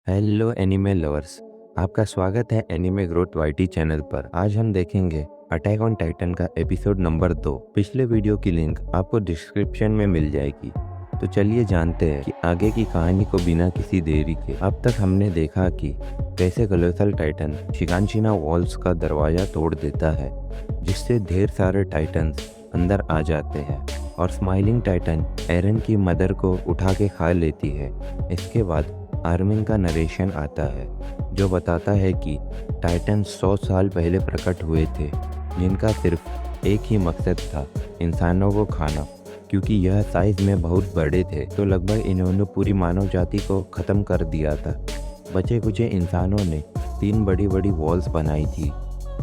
Hello anime lovers. आपका स्वागत है एनिमे ग्रोथ वाईटी चैनल पर। आज हम देखेंगे अटैक ऑन टाइटन का एपिसोड नंबर 2। पिछले वीडियो की लिंक आपको डिस्क्रिप्शन में मिल जाएगी। तो चलिए जानते हैं कि आगे की कहानी को बिना किसी देरी के। अब तक हमने देखा कि कैसे कोलोसल टाइटन शिगानशिना वॉल्स का दरवाजा तोड़ देता है, जिससे ढेर सारे टाइटन्स अंदर आ जाते हैं और स्माइलिंग टाइटन एरन की मदर को उठा के खा लेती है। इसके बाद आर्मिन का नरेशन आता है जो बताता है कि टाइटन 100 साल पहले प्रकट हुए थे, जिनका सिर्फ एक ही मकसद था, इंसानों को खाना। क्योंकि यह साइज में बहुत बड़े थे तो लगभग इन्होंने पूरी मानव जाति को ख़त्म कर दिया था। बचे कुचे इंसानों ने 3 बड़ी बड़ी वॉल्स बनाई थी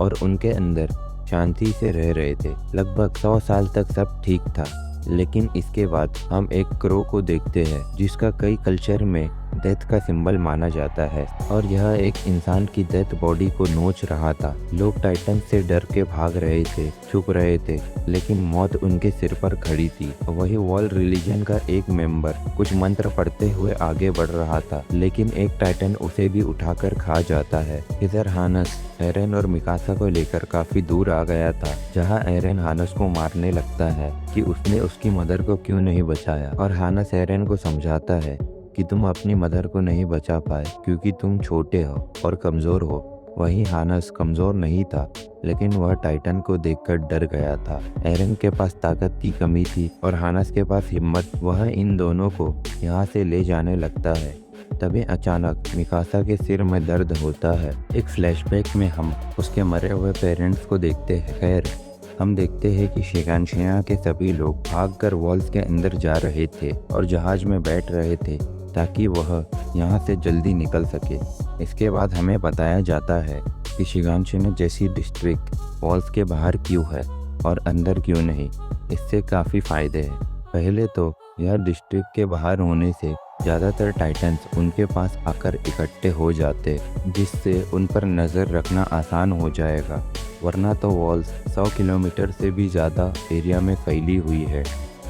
और उनके अंदर शांति से रह रहे थे। लगभग 100 साल तक सब ठीक था, लेकिन इसके बाद हम एक क्रो को देखते हैं जिसका कई कल्चर में डेथ का सिंबल माना जाता है और यह एक इंसान की डेथ बॉडी को नोच रहा था। लोग टाइटन से डर के भाग रहे थे, छुप रहे थे, लेकिन मौत उनके सिर पर खड़ी थी। वही वॉल रिलीजन का एक मेंबर कुछ मंत्र पढ़ते हुए आगे बढ़ रहा था, लेकिन एक टाइटन उसे भी उठाकर खा जाता है। इधर हानस एरन और मिकासा को लेकर काफी दूर आ गया था, जहां एरन हानस को मारने लगता है कि उसने उसकी मदर को क्यों नहीं बचाया, और हानस एरन को समझाता है कि तुम अपनी मदर को नहीं बचा पाए क्योंकि तुम छोटे हो और कमज़ोर हो। वहीं हानस कमज़ोर नहीं था, लेकिन वह टाइटन को देखकर डर गया था। एरन के पास ताकत की कमी थी और हानस के पास हिम्मत। वह इन दोनों को यहाँ से ले जाने लगता है। तभी अचानक मिकासा के सिर में दर्द होता है। एक फ्लैशबैक में हम उसके मरे हुए पेरेंट्स को देखते हैं। खैर, हम देखते हैं कि शिगानशिना के सभी लोग भागकर वॉल्स के अंदर जा रहे थे और जहाज में बैठ रहे थे ताकि वह यहाँ से जल्दी निकल सके। इसके बाद हमें बताया जाता है कि शिगानशिना जैसी डिस्ट्रिक्ट वॉल्स के बाहर क्यों है और अंदर क्यों नहीं। इससे काफ़ी फ़ायदे हैं। पहले तो यह डिस्ट्रिक्ट के बाहर होने से ज़्यादातर टाइटन्स उनके पास आकर इकट्ठे हो जाते, जिससे उन पर नज़र रखना आसान हो जाएगा। वरना तो वॉल्स 100 किलोमीटर से भी ज़्यादा एरिया में फैली हुई है,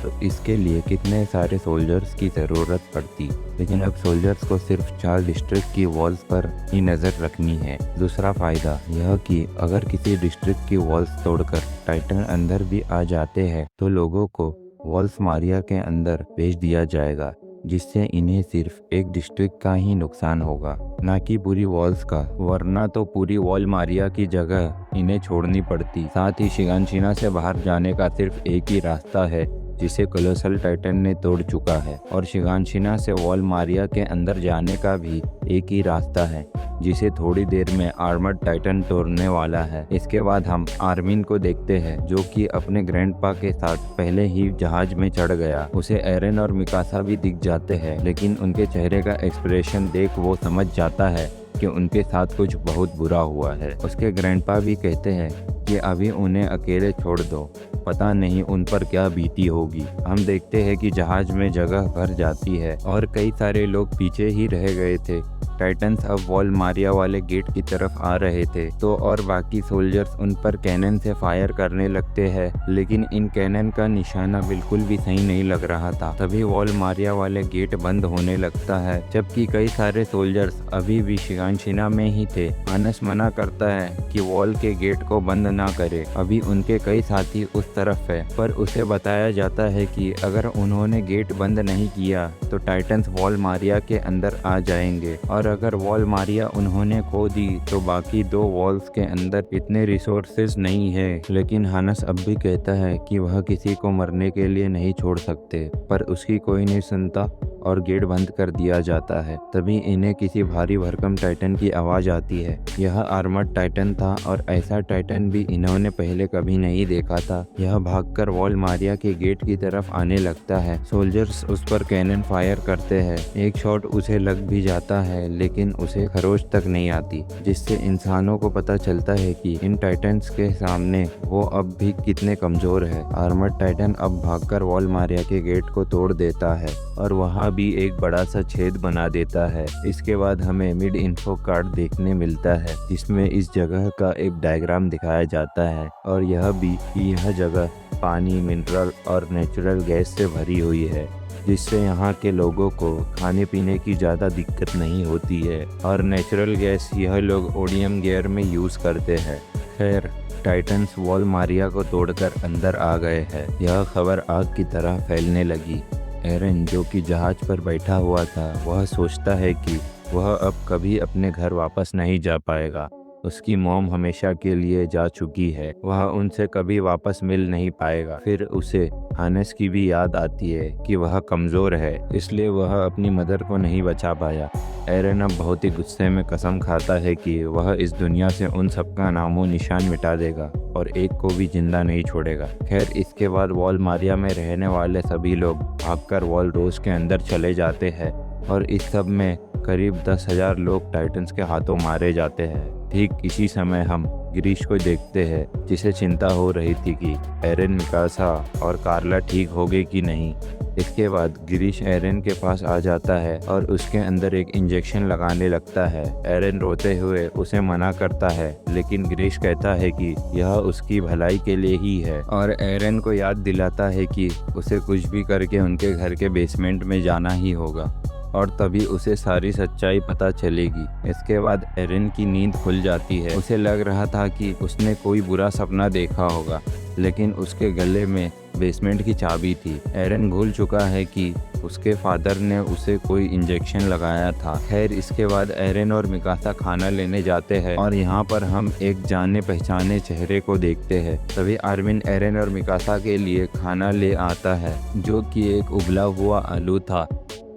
तो इसके लिए कितने सारे सोल्जर्स की ज़रूरत पड़ती। लेकिन अब सोल्जर्स को सिर्फ 4 डिस्ट्रिक्ट की वॉल्स पर ही नज़र रखनी है। दूसरा फ़ायदा यह कि अगर किसी डिस्ट्रिक्ट की वॉल्स तोड़कर टाइटन अंदर भी आ जाते हैं तो लोगों को वॉल्स मारिया के अंदर भेज दिया जाएगा, जिससे इन्हें सिर्फ एक डिस्ट्रिक्ट का ही नुकसान होगा, ना कि पूरी वॉल्स का। वरना तो पूरी वॉल मारिया की जगह इन्हें छोड़नी पड़ती। साथ ही शिगानशिना से बाहर जाने का सिर्फ एक ही रास्ता है, जिसे कोलोसल टाइटन ने तोड़ चुका है, और शिगानशिना से वॉल मारिया के अंदर जाने का भी एक ही रास्ता है, जिसे थोड़ी देर में आर्मर्ड टाइटन तोड़ने वाला है। इसके बाद हम आर्मिन को देखते हैं, जो कि अपने ग्रैंडपा के साथ पहले ही जहाज में चढ़ गया। उसे एरन और मिकासा भी दिख जाते हैं, लेकिन उनके चेहरे का एक्सप्रेशन देख वो समझ जाता है कि उनके साथ कुछ बहुत बुरा हुआ है। उसके ग्रैंडपा भी कहते हैं कि अभी उन्हें अकेले छोड़ दो, पता नहीं उन पर क्या बीती होगी। हम देखते हैं कि जहाज में जगह भर जाती है और कई सारे लोग पीछे ही रह गए थे। टाइटन्स अब वॉल मारिया वाले गेट की तरफ आ रहे थे, तो और बाकी सोल्जर्स उन पर कैनन से फायर करने लगते हैं, लेकिन इन कैनन का निशाना बिल्कुल भी सही नहीं लग रहा था। तभी वॉल मारिया वाले गेट बंद होने लगता है, जबकि कई सारे सोल्जर्स अभी भी शिगानशिना में ही थे। हानस मना करता है कि वॉल के गेट को बंद ना करे, अभी उनके कई साथी उस तरफ है, पर उसे बताया जाता है कि अगर उन्होंने गेट बंद नहीं किया तो टाइटन्स वॉल मारिया के अंदर आ जाएंगे, और अगर वॉल मारिया उन्होंने खो दी तो बाकी 2 वॉल्स के अंदर इतने रिसोर्सेज नहीं है। लेकिन हानस अब भी कहता है कि वह किसी को मरने के लिए नहीं छोड़ सकते, पर उसकी कोई नहीं सुनता और गेट बंद कर दिया जाता है। तभी इन्हें किसी भारी भरकम टाइटन की आवाज़ आती है। यह आर्मर्ड टाइटन था और ऐसा टाइटन भी इन्होंने पहले कभी नहीं देखा था। यह भागकर वॉल मारिया के गेट की तरफ आने लगता है। सोल्जर्स उस पर कैनन फायर करते हैं। एक शॉट उसे लग भी जाता है, लेकिन उसे खरोच तक नहीं आती, जिससे इंसानों को पता चलता है कि इन टाइटन्स के सामने वो अब भी कितने कमज़ोर है। आर्मर्ड टाइटन अब भागकर वॉल मारिया के गेट को तोड़ देता है और वहाँ भी एक बड़ा सा छेद बना देता है। इसके बाद हमें मिड इन्फो कार्ड देखने मिलता है, जिसमें इस जगह का एक डायग्राम दिखाया जाता है, और यह भी कि यह जगह पानी, मिनरल और नेचुरल गैस से भरी हुई है। जिससे यहाँ के लोगों को खाने पीने की ज़्यादा दिक्कत नहीं होती है और नेचुरल गैस यह लोग ओडियम गियर में यूज़ करते हैं। खैर, टाइटन्स वॉल मारिया को तोड़कर अंदर आ गए हैं। यह खबर आग की तरह फैलने लगी। एरन, जो कि जहाज पर बैठा हुआ था, वह सोचता है कि वह अब कभी अपने घर वापस नहीं जा पाएगा। उसकी मॉम हमेशा के लिए जा चुकी है, वह उनसे कभी वापस मिल नहीं पाएगा। फिर उसे हानेस की भी याद आती है कि वह कमज़ोर है, इसलिए वह अपनी मदर को नहीं बचा पाया। एरन अब बहुत ही गुस्से में कसम खाता है कि वह इस दुनिया से उन सबका नामो निशान मिटा देगा और एक को भी जिंदा नहीं छोड़ेगा। खैर, इसके बाद वॉल मारिया में रहने वाले सभी लोग भागकर वॉल रोज के अंदर चले जाते हैं और इस सब में करीब 10,000 लोग टाइटन्स के हाथों मारे जाते हैं। ठीक इसी समय हम गिरीश को देखते हैं, जिसे चिंता हो रही थी कि एरन, मिकासा और कार्ला ठीक हो गए कि नहीं। इसके बाद गिरीश एरन के पास आ जाता है और उसके अंदर एक इंजेक्शन लगाने लगता है। एरन रोते हुए उसे मना करता है, लेकिन गिरीश कहता है कि यह उसकी भलाई के लिए ही है और एरन को याद दिलाता है कि उसे कुछ भी करके उनके घर के बेसमेंट में जाना ही होगा और तभी उसे सारी सच्चाई पता चलेगी। इसके बाद एरन की नींद खुल जाती है। उसे लग रहा था कि उसने कोई बुरा सपना देखा होगा, लेकिन उसके गले में बेसमेंट की चाबी थी। एरन भूल चुका है कि उसके फादर ने उसे कोई इंजेक्शन लगाया था। खैर, इसके बाद एरन और मिकासा खाना लेने जाते हैं और यहाँ पर हम एक जाने पहचाने चेहरे को देखते हैं। तभी आर्मिन एरन और मिकासा के लिए खाना ले आता है, जो कि एक उबला हुआ आलू था।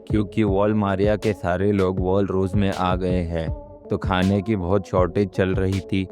क्योंकि वॉल मारिया के सारे लोग वॉल रोज में आ गए हैं, तो खाने की बहुत शॉर्टेज चल रही थी।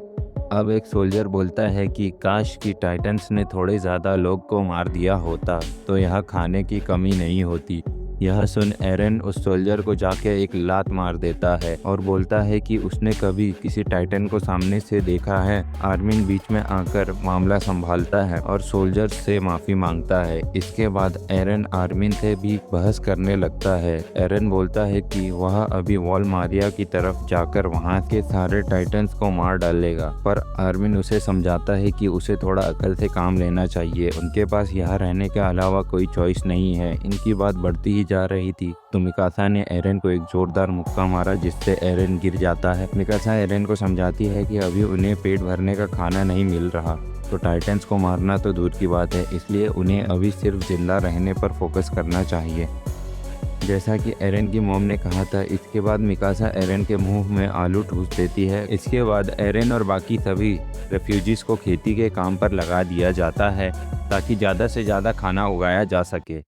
अब एक सोल्जर बोलता है कि काश कि टाइटन्स ने थोड़े ज़्यादा लोग को मार दिया होता तो यहाँ खाने की कमी नहीं होती। यह सुन एरन उस सोल्जर को जाके एक लात मार देता है और बोलता है कि उसने कभी किसी टाइटन को सामने से देखा है। आर्मिन बीच में आकर मामला संभालता है और सोल्जर से माफ़ी मांगता है। इसके बाद एरन आर्मिन से भी बहस करने लगता है। एरन बोलता है कि वह अभी वॉल मारिया की तरफ जाकर वहाँ के सारे टाइटन्स को मार डालेगा, पर आर्मिन उसे समझाता है कि उसे थोड़ा अकल से काम लेना चाहिए। उनके पास यहाँ रहने के अलावा कोई चॉइस नहीं है। इनकी बात बढ़ती ही जा रही थी तो मिकासा ने एरन को एक जोरदार मुक्का मारा, जिससे एरन गिर जाता है। मिकासा एरन को समझाती है कि अभी उन्हें पेट भरने का खाना नहीं मिल रहा, तो टाइटन्स को मारना तो दूर की बात है, इसलिए उन्हें अभी सिर्फ जिंदा रहने पर फोकस करना चाहिए, जैसा कि एरन की मॉम ने कहा था। इसके बाद मिकासा एरन के मुंह में आलू ठूस देती है। इसके बाद एरन और बाकी सभी रेफ्यूजीज को खेती के काम पर लगा दिया जाता है ताकि ज़्यादा से ज़्यादा खाना उगाया जा सके,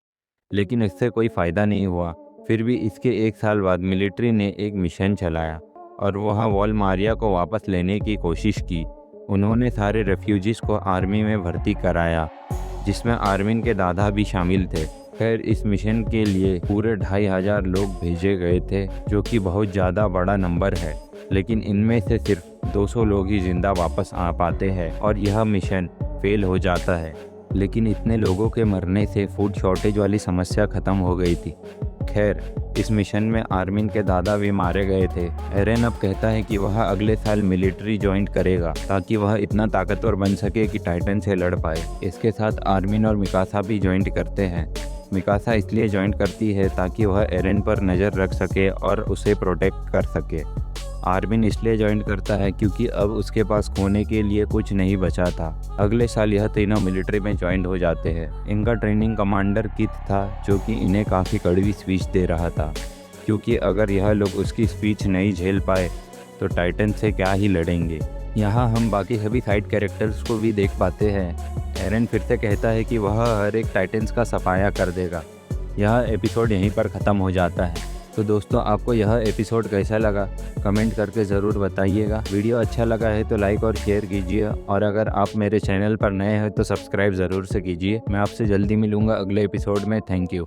लेकिन इससे कोई फ़ायदा नहीं हुआ। फिर भी इसके 1 साल बाद मिलिट्री ने एक मिशन चलाया और वह वॉल मारिया को वापस लेने की कोशिश की। उन्होंने सारे रेफ्यूजीज़ को आर्मी में भर्ती कराया, जिसमें आर्मिन के दादा भी शामिल थे। खैर, इस मिशन के लिए पूरे 2,500 लोग भेजे गए थे, जो कि बहुत ज़्यादा बड़ा नंबर है, लेकिन इनमें से सिर्फ 200 लोग ही जिंदा वापस आ पाते हैं और यह मिशन फेल हो जाता है। लेकिन इतने लोगों के मरने से फूड शॉर्टेज वाली समस्या ख़त्म हो गई थी। खैर, इस मिशन में आर्मिन के दादा भी मारे गए थे। एरन अब कहता है कि वह अगले साल मिलिट्री ज्वाइन करेगा ताकि वह इतना ताकतवर बन सके कि टाइटन से लड़ पाए। इसके साथ आर्मिन और मिकासा भी ज्वाइन करते हैं। मिकासा इसलिए ज्वाइन करती है ताकि वह एरन पर नज़र रख सके और उसे प्रोटेक्ट कर सके। आर्मिन इसलिए ज्वाइन करता है क्योंकि अब उसके पास खोने के लिए कुछ नहीं बचा था। अगले साल यह तीनों मिलिट्री में ज्वाइन हो जाते हैं। इनका ट्रेनिंग कमांडर किथ था, जो कि इन्हें काफ़ी कड़वी स्पीच दे रहा था, क्योंकि अगर यह लोग उसकी स्पीच नहीं झेल पाए तो टाइटन से क्या ही लड़ेंगे। यहाँ हम बाकी सभी साइड कैरेक्टर्स को भी देख पाते हैं। एरन फिर से कहता है कि वह हर एक टाइटन्स का सफाया कर देगा। यह एपिसोड यहीं पर ख़त्म हो जाता है। तो दोस्तों, आपको यह एपिसोड कैसा लगा कमेंट करके ज़रूर बताइएगा। वीडियो अच्छा लगा है तो लाइक और शेयर कीजिए, और अगर आप मेरे चैनल पर नए हैं तो सब्सक्राइब ज़रूर से कीजिए। मैं आपसे जल्दी मिलूँगा अगले एपिसोड में। Thank you.